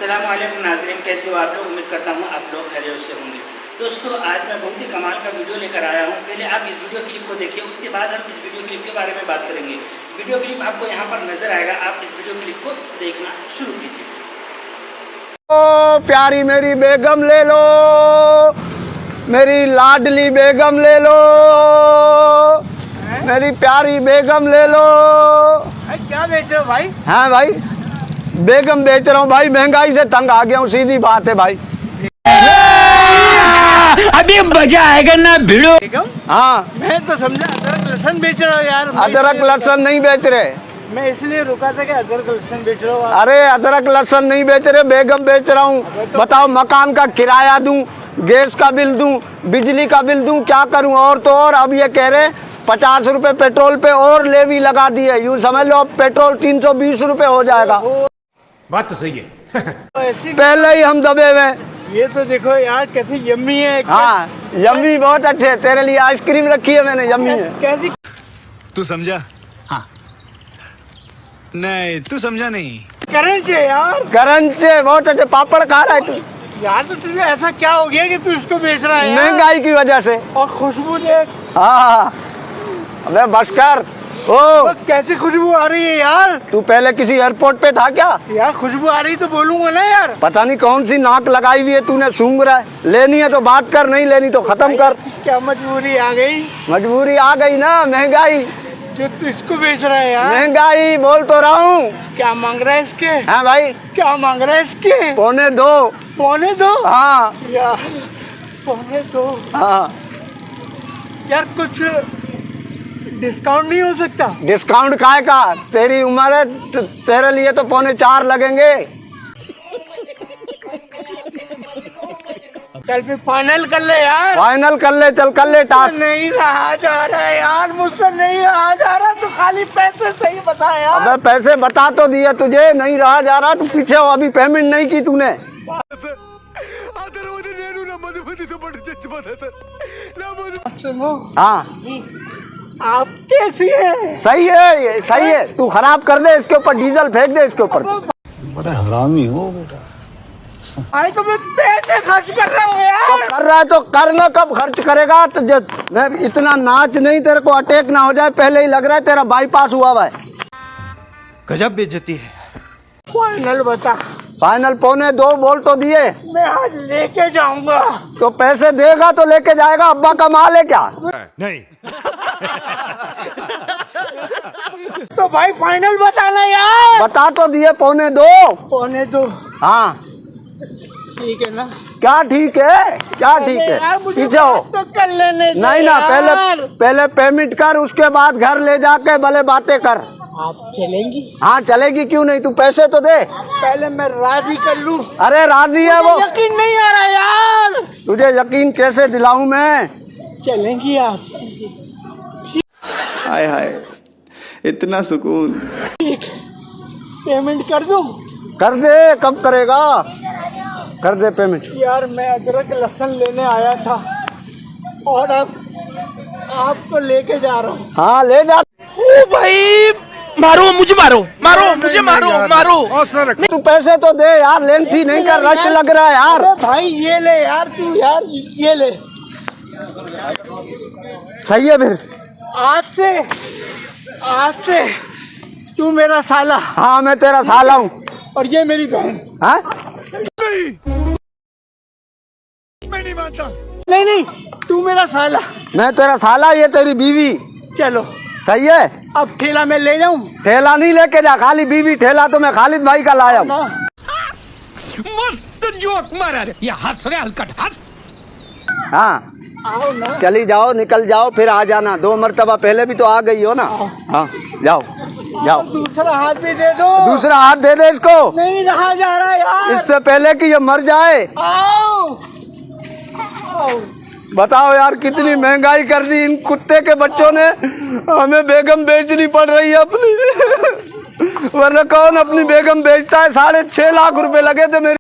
अस्सलाम वालेकुम नाज़रीन, कैसे हो आप लोग। उम्मीद करता हूँ आप लोग खैरियत से होंगे। दोस्तों, आज मैं बहुत ही कमाल का वीडियो लेकर आया हूँ। पहले आप इस वीडियो क्लिप को देखिए, उसके बाद हम इस वीडियो क्लिप के बारे में बात करेंगे। वीडियो क्लिप आपको यहाँ पर नजर आएगा, आप इस वीडियो क्लिप को देखना शुरू कीजिए। ओ प्यारी मेरी बेगम ले लो, मेरी लाडली बेगम ले लो, मेरी प्यारी बेगम ले लो। क्या बेच रहे हो भाई? हाँ भाई, बेगम बेच रहा हूँ भाई, महंगाई से तंग आ गया हूँ, सीधी बात है भाई। अभी मजा आएगा ना भिड़ो। बेगम? हाँ, मैं तो समझा अदरक लहसुन बेच रहे हो यार। अदरक लहसुन नहीं बेच रहे। मैं इसलिए रुका था कि अदरक लहसुन बेच रहे हो आप। अरे अदरक लहसुन नहीं बेच रहे, बेगम बेच रहा हूँ। बताओ, मकान का किराया दूं, गैस का बिल दूं, बिजली का बिल दूं, क्या करूं। और तो और अब ये कह रहे 50 रुपए पेट्रोल पे और लेवी लगा दी है। यूँ समझ लो अब पेट्रोल 320 रुपए हो जाएगा। बात तो सही है। ऐसी पहले ही हम दबे हुए। ये तो देखो यार कैसी यम्मी है। हाँ, यम्मी बहुत अच्छे। तेरे लिए आइसक्रीम रखी है मैंने, यम्मी है। कैसी? तू समझा? हाँ। नहीं, तू समझा नहीं। करंट है यार। करंट से बहुत अच्छे। पापड़ खा रहा है तू? यार तो तुझे ऐसा क्या हो गया कि तू इसको बेच रहा है यार? महंगाई की वजह से। और खुशबू देख। हाँ, अबे बस कर। ओ, कैसी खुशबू आ रही है यार? तू पहले किसी एयरपोर्ट पे था क्या? यार खुशबू आ रही तो बोलूंगा ना यार। पता नहीं कौन सी नाक लगाई हुई है तूने, सूंघ रहा है। लेनी है तो बात कर, नहीं लेनी तो खत्म कर। क्या मजबूरी आ गई? मजबूरी आ गई ना, महंगाई। जो तू इसको बेच रहा है यार। महंगाई बोल तो रहा हूँ। क्या मांग रहा है इसके? हाँ भाई, क्या मांग रहा है इसके? 2.25। पौने दो? हाँ यार 2.25। हाँ, यार कुछ डिस्काउंट नहीं हो सकता? डिस्काउंट काहे का? तेरी उम्र है, तेरे लिए तो 4.25 लगेंगे। चल फिर फाइनल कर ले यार। फाइनल कर ले, चल कर ले टास्क। नहीं रहा जा रहा है यार, मुझसे नहीं रहा जा रहा। तो खाली पैसे सही बता यार। अबे पैसे बता तो दिए तुझे, नहीं रहा जा रहा। तू पीछे हो, अभी पेमेंट नहीं की तूने। सुनो हाँ जी, आप कैसी है? सही है, ये सही है। तू खराब कर दे, इसके ऊपर डीजल फेंक दे इसके ऊपर। बड़ा हरामी हो बेटा। अरे तो मैं पैसे खर्च कर रहा हूँ तो यार। कर रहा है तो करना, कब खर्च करेगा? तो मैं इतना नाच नहीं, तेरे को अटैक ना हो जाए, पहले ही लग रहा है तेरा बाईपास हुआ हुआ है। गजब बेइज्जती है। फाइनल बता। फाइनल 2.25 बोल तो दिए। मैं आज लेके जाऊंगा। तो पैसे देगा तो लेके जाएगा। अब्बा का माल है क्या? नहीं। तो भाई फाइनल बताना यार। बता तो दिए 2.25। 2.25। हाँ, ठीक है ना? क्या ठीक है, क्या ठीक यार है? मुझे पीछे हो। बात तो कर लेने दे नहीं ना, यार। पहले पेमेंट कर, उसके बाद घर ले जाके भले बातें कर। आप चलेंगी? हाँ चलेगी, क्यों नहीं? तू पैसे तो दे। पहले मैं राजी कर लूं। अरे राजी है वो। यकीन नहीं आ रहा यार। तुझे यकीन कैसे दिलाऊं मैं? चलेंगी आप? हाय हाय, इतना सुकून। ठीक, पेमेंट कर दूं? कर दे, कब करेगा? कर दे पेमेंट। यार मैं अदरक लहसुन लेने आया था और अब आपको लेके जा रहा हूँ। हाँ ले जा। ओ भाई, मारो मुझे, मारो मारो मुझे, मारो मारो। तू पैसे तो दे यार, लेंथी नहीं कर, रश लग रहा है यार। अरे भाई ये ले यार, तू यार ये ले। सही है फिर। आज से तू मेरा साला। हाँ मैं तेरा साला हूँ। और ये मेरी बहन। हाँ? मैं नहीं मानता। नहीं, तू मेरा साला। मैं तेरा साला, ये तेरी बीवी। चलो सही है। अब ठेला में ले जाऊं? ठेला नहीं लेके जा, खाली बीवी। ठेला तो मैं खालिद भाई का लाया हूँ। ना मस्त जोक मारा रे। ये हंस रहे हलकट हंस। हाँ आओ ना। चली जाओ, निकल जाओ, फिर आ जाना। 2 मरतबा पहले भी तो आ गई हो ना। हाँ जाओ जाओ। दूसरा हाथ भी दे दो। दूसरा हाथ दे दे इसको। नहीं रहा जा रहा यार। इससे पहले कि ये मर जाए। आओ। बताओ यार, कितनी महंगाई कर दी इन कुत्ते के बच्चों ने। हमें बेगम बेचनी पड़ रही है अपनी। वरना कौन अपनी बेगम बेचता है? 6.5 लाख रुपए लगे थे मेरे।